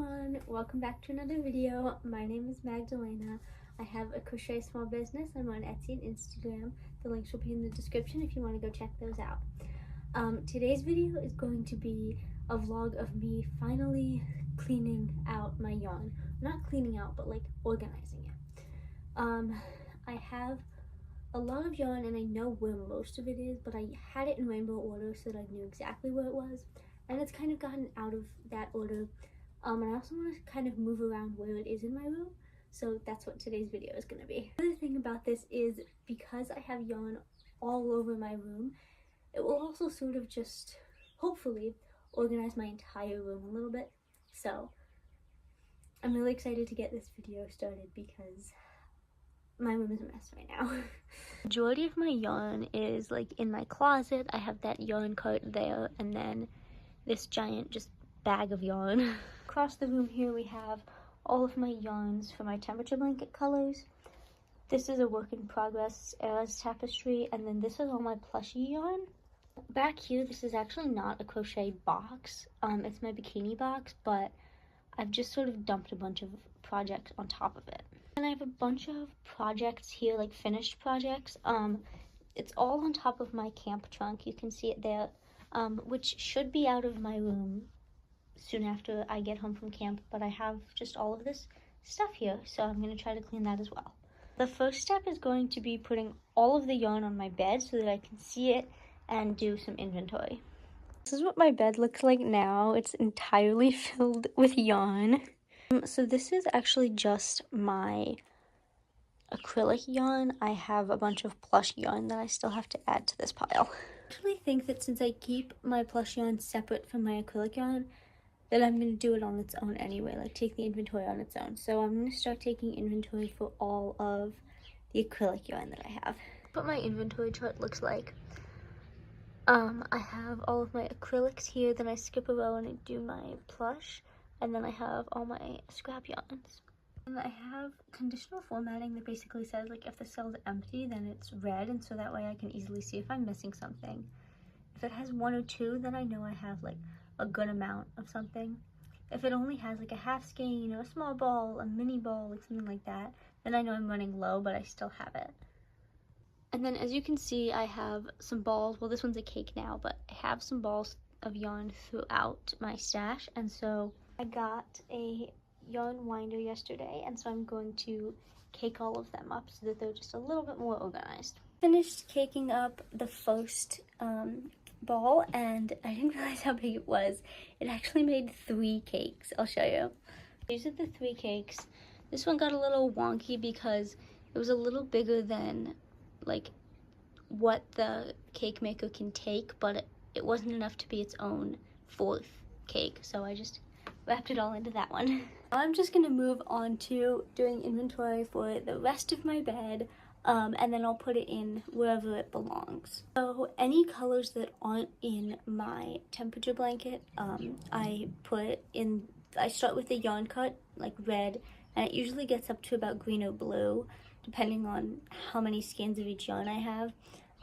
everyone, welcome back to another video. My name is Magdalena. I have a crochet small business. I'm on Etsy and Instagram. The links will be in the description if you want to go check those out. Today's video is going to be a vlog of me finally cleaning out my yarn. Not cleaning out, but like organizing it. I have a lot of yarn and I know where most of it is, but I had it in rainbow order so that I knew exactly where it was. And it's kind of gotten out of that order. And I also want to kind of move around where it is in my room. So that's what today's video is going to be. The other thing about this is because I have yarn all over my room, it will also sort of just, hopefully, organize my entire room a little bit. So I'm really excited to get this video started because my room is a mess right now. Majority of my yarn is like in my closet. I have that yarn cart there and then this giant just bag of yarn. Across the room here we have all of my yarns for my temperature blanket colors. This is a work in progress Eras tapestry, and then this is all my plushie yarn. Back here, this is actually not a crochet box. It's my bikini box, but I've just sort of dumped a bunch of projects on top of it. And I have a bunch of projects here, like finished projects. It's all on top of my camp trunk. You can see it there, which should be out of my room soon after I get home from camp, but I have just all of this stuff here, so I'm going to try to clean that as well. The first step is going to be putting all of the yarn on my bed so that I can see it and do some inventory. This is what my bed looks like now. It's entirely filled with yarn. So this is actually just my acrylic yarn. I have a bunch of plush yarn that I still have to add to this pile. I actually think that since I keep my plush yarn separate from my acrylic yarn, that I'm going to do it on its own anyway, like take the inventory on its own. So I'm going to start taking inventory for all of the acrylic yarn that I have. What my inventory chart looks like. I have all of my acrylics here, then I skip a row and I do my plush, and then I have all my scrap yarns. And I have conditional formatting that basically says like if the cell's empty then it's red, and so that way I can easily see if I'm missing something. If it has 1 or 2, then I know I have like a good amount of something. If it only has like a half skein or a small ball, a mini ball, like something like that, then I know I'm running low, but I still have it. And then as you can see, I have some balls. Well, this one's a cake now, but I have some balls of yarn throughout my stash. And so I got a yarn winder yesterday, and so I'm going to cake all of them up so that they're just a little bit more organized. Finished caking up the first ball, and I didn't realize how big it was. It actually made 3 cakes. I'll show you. These are the 3 cakes. This one got a little wonky because it was a little bigger than like what the cake maker can take, but it wasn't enough to be its own 4th cake, so I just wrapped it all into that one. Now I'm just gonna move on to doing inventory for the rest of my bed. And then I'll put it in wherever it belongs. So any colors that aren't in my temperature blanket, I put in, I start with the yarn cut, like red, and it usually gets up to about green or blue, depending on how many skeins of each yarn I have.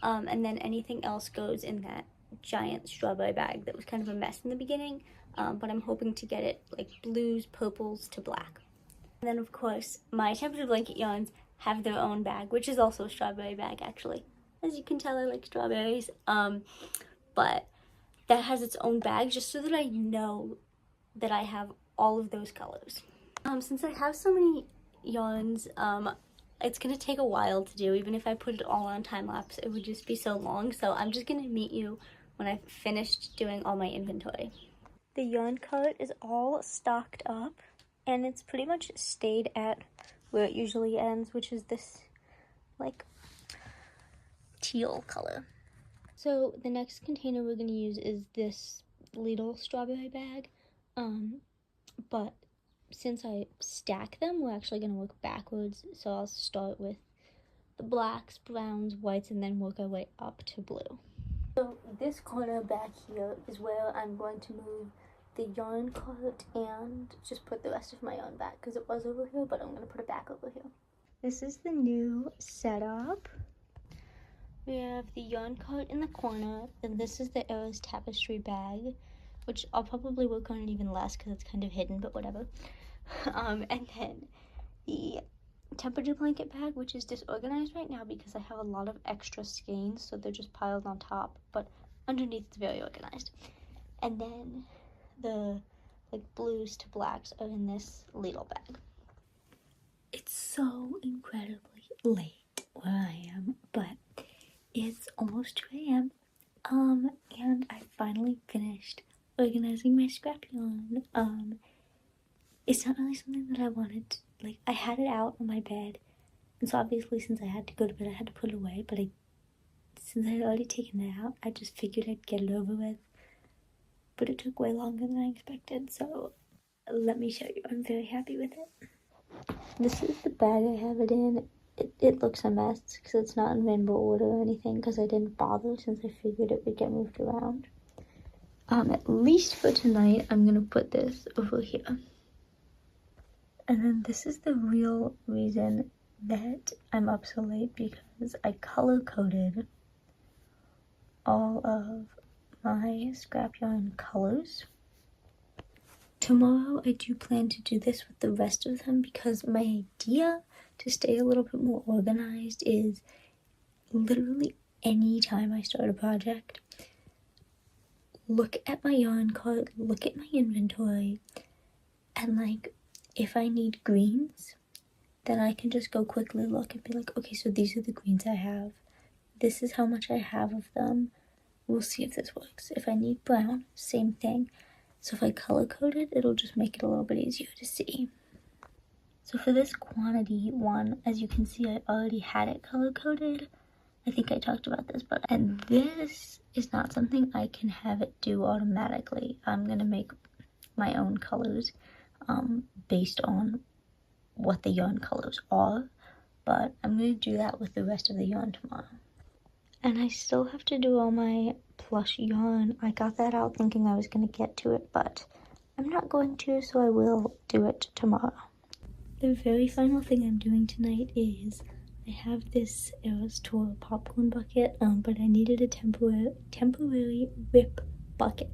And then anything else goes in that giant strawberry bag that was kind of a mess in the beginning, but I'm hoping to get it like blues, purples to black. And then of course, my temperature blanket yarns have their own bag, which is also a strawberry bag actually. As you can tell, I like strawberries, but that has its own bag just so that I know that I have all of those colors. Since I have so many yarns, it's gonna take a while to do. Even if I put it all on time lapse, it would just be so long, so I'm just gonna meet you when I've finished doing all my inventory. The yarn cart is all stocked up, and it's pretty much stayed at where it usually ends, which is this like teal color. So the next container we're going to use is this little strawberry bag, but since I stack them, we're actually going to work backwards, so I'll start with the blacks, browns, whites, and then work our way up to blue. So this corner back here is where I'm going to move the yarn cart and just put the rest of my yarn back because it was over here, but I'm going to put it back over here. This is the new setup. We have the yarn cart in the corner, and this is the Eras tapestry bag. which I'll probably work on it even less because it's kind of hidden, but whatever. And then the temperature blanket bag, which is disorganized right now because I have a lot of extra skeins, so they're just piled on top, but underneath it's very organized. And then the like blues to blacks are in this Lidl bag. It's so incredibly late where I am, but it's almost 2 a.m. And I finally finished organizing my scrap yarn. It's not really something that I wanted to, like, I had it out on my bed, and so obviously since I had to go to bed I had to put it away, but since I had already taken it out, I just figured I'd get it over with. But it took way longer than I expected, so let me show you. I'm very happy with it. This is the bag I have it in. It looks a mess because it's not in rainbow order or anything because I didn't bother since I figured it would get moved around. At least for tonight, I'm gonna put this over here. And then this is the real reason that I'm up so late, because I color-coded all of my scrap yarn colors. Tomorrow I do plan to do this with the rest of them because my idea to stay a little bit more organized is literally any time I start a project, look at my yarn cart, look at my inventory, and like if I need greens, then I can just go quickly look and be like, okay, so these are the greens I have. This is how much I have of them. We'll see if this works. If I need brown, same thing. So if I color code it, it'll just make it a little bit easier to see. So for this quantity one, as you can see, I already had it color coded. I think I talked about this, and this is not something I can have it do automatically. I'm gonna make my own colors based on what the yarn colors are, but I'm gonna do that with the rest of the yarn tomorrow. And I still have to do all my plush yarn. I got that out thinking I was gonna get to it, but I'm not going to, so I will do it tomorrow. The very final thing I'm doing tonight is I have this Eras Tour popcorn bucket, but I needed a temporary whip bucket,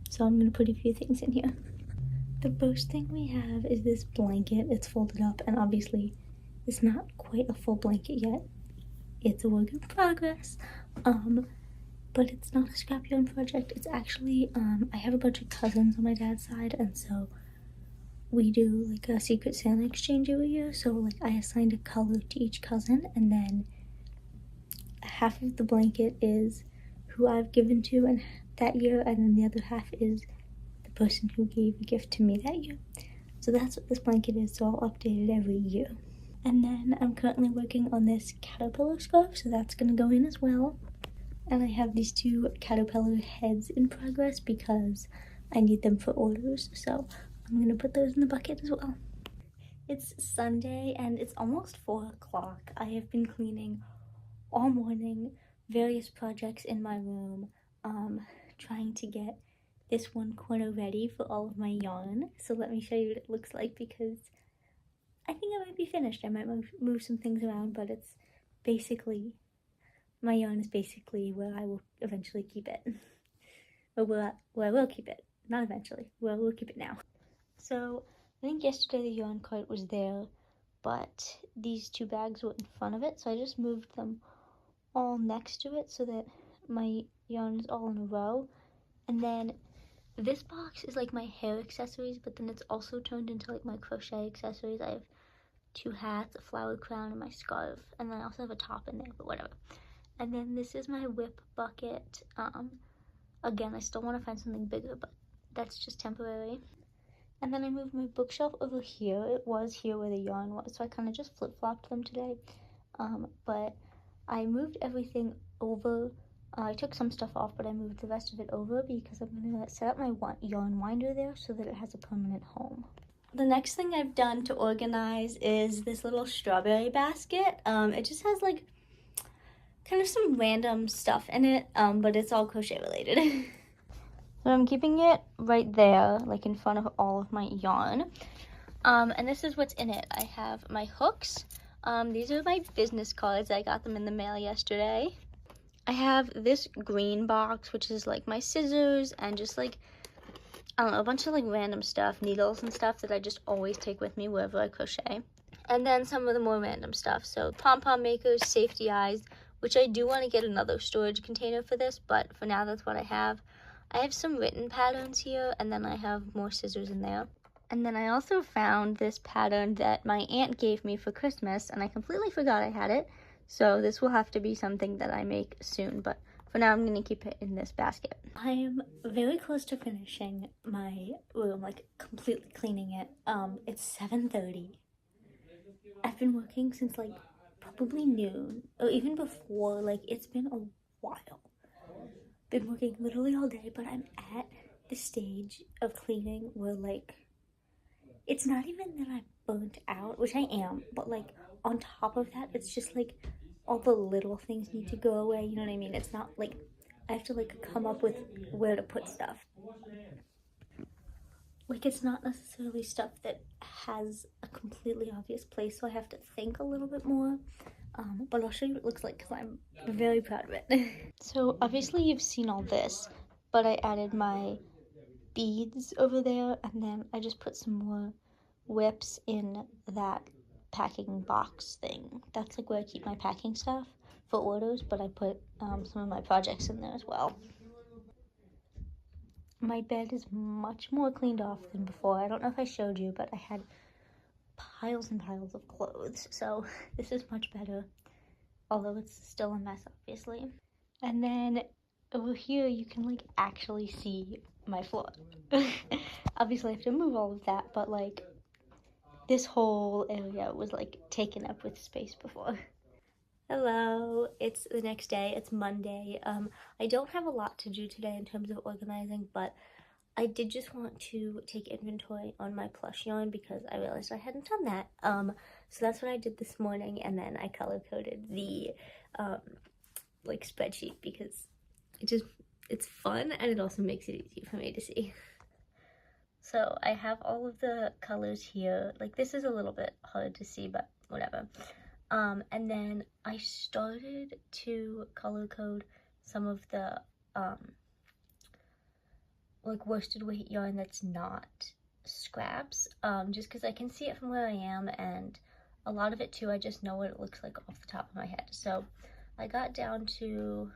so I'm gonna put a few things in here. The first thing we have is this blanket. It's folded up, and obviously it's not quite a full blanket yet. It's a work in progress, but it's not a scrap yarn project. It's actually, I have a bunch of cousins on my dad's side, and so we do like a Secret Santa exchange every year. So like I assigned a color to each cousin, and then half of the blanket is who I've given to and that year, and then the other half is the person who gave a gift to me that year. So that's what this blanket is, so I'll update it every year. And then I'm currently working on this caterpillar scarf, so that's gonna go in as well. And I have these two caterpillar heads in progress because I need them for orders, so I'm gonna put those in the bucket as well. It's Sunday and it's almost 4 o'clock. I have been cleaning all morning, various projects in my room, trying to get this one corner ready for all of my yarn. So let me show you what it looks like, because I think I might be finished. I might move some things around, but it's basically, my yarn is basically where I will eventually keep it. Or where I will keep it. Not eventually, where I will keep it now. So I think yesterday the yarn cart was there, but these two bags were in front of it, so I just moved them all next to it so that my yarn is all in a row. And then this box is like my hair accessories, but then it's also turned into like my crochet accessories. I have 2 hats, a flower crown, and my scarf, and then I also have a top in there, but whatever. And then this is my whip bucket. Again, I still want to find something bigger, but that's just temporary. And then I moved my bookshelf over here. It was here where the yarn was, so I kind of just flip-flopped them today. But I moved everything over. I took some stuff off, but I moved the rest of it over because I'm going to set up my yarn winder there so that it has a permanent home. The next thing I've done to organize is this little strawberry basket. It just has like kind of some random stuff in it, but it's all crochet related. So I'm keeping it right there, like in front of all of my yarn. And this is what's in it. I have my hooks. These are my business cards. I got them in the mail yesterday. I have this green box, which is like my scissors and just like I don't know, a bunch of like random stuff, needles and stuff that I just always take with me wherever I crochet. And then some of the more random stuff. So pom-pom makers, safety eyes, which I do want to get another storage container for this, but for now that's what I have. I have some written patterns here, and then I have more scissors in there. And then I also found this pattern that my aunt gave me for Christmas, and I completely forgot I had it. So this will have to be something that I make soon, but for now I'm going to keep it in this basket. I am very close to finishing my room, like completely cleaning it. It's 7:30. I've been working since like probably noon, or even before. Like, it's been a while. Been working literally all day, but I'm at the stage of cleaning where like, it's not even that I'm burnt out, which I am, but like on top of that, it's just like all the little things need to go away, you know what I mean? It's not like I have to like come up with where to put stuff. Like, it's not necessarily stuff that has a completely obvious place, so I have to think a little bit more. But I'll show you what it looks like because I'm very proud of it. So obviously you've seen all this, but I added my beads over there, and then I just put some more whips in that packing box thing. That's like where I keep my packing stuff for orders, but I put some of my projects in there as well. My bed is much more cleaned off than before. I don't know if I showed you, but I had piles and piles of clothes, so this is much better, although it's still a mess, obviously. And then over here you can like actually see my floor. Obviously I have to move all of that, but like this whole area was like taken up with space before. Hello, it's the next day, it's Monday. I don't have a lot to do today in terms of organizing, but I did just want to take inventory on my plush yarn because I realized I hadn't done that. So that's what I did this morning, and then I color-coded the like spreadsheet because it's fun, and it also makes it easy for me to see. So I have all of the colors here. Like, this is a little bit hard to see, but whatever. And then I started to color code some of the like worsted weight yarn that's not scraps, just because I can see it from where I am, and a lot of it too I just know what it looks like off the top of my head. So I got down to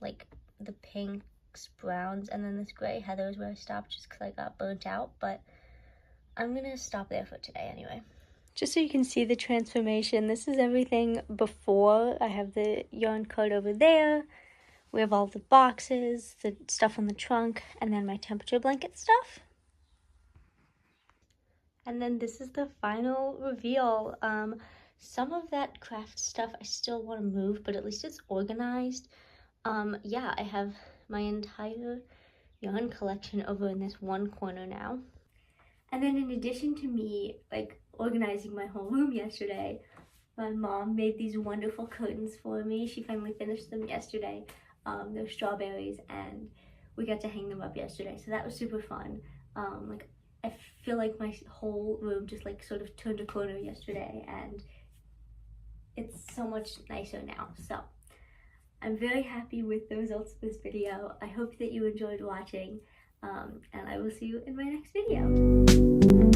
like the pinks, browns, and then this gray heather is where I stopped just because I got burnt out, but I'm gonna stop there for today anyway. Just so you can see the transformation, this is everything before. I have the yarn card over there. We have all the boxes, the stuff on the trunk, and then my temperature blanket stuff. And then this is the final reveal. Some of that craft stuff I still want to move, but at least it's organized. Yeah, I have my entire yarn collection over in this one corner now. And then in addition to me, like, organizing my whole room yesterday, my mom made these wonderful curtains for me. She finally finished them yesterday. They're strawberries, and we got to hang them up yesterday, so that was super fun. Like, I feel like my whole room just like sort of turned a corner yesterday, and it's so much nicer now. So I'm very happy with the results of this video. I hope that you enjoyed watching, and I will see you in my next video.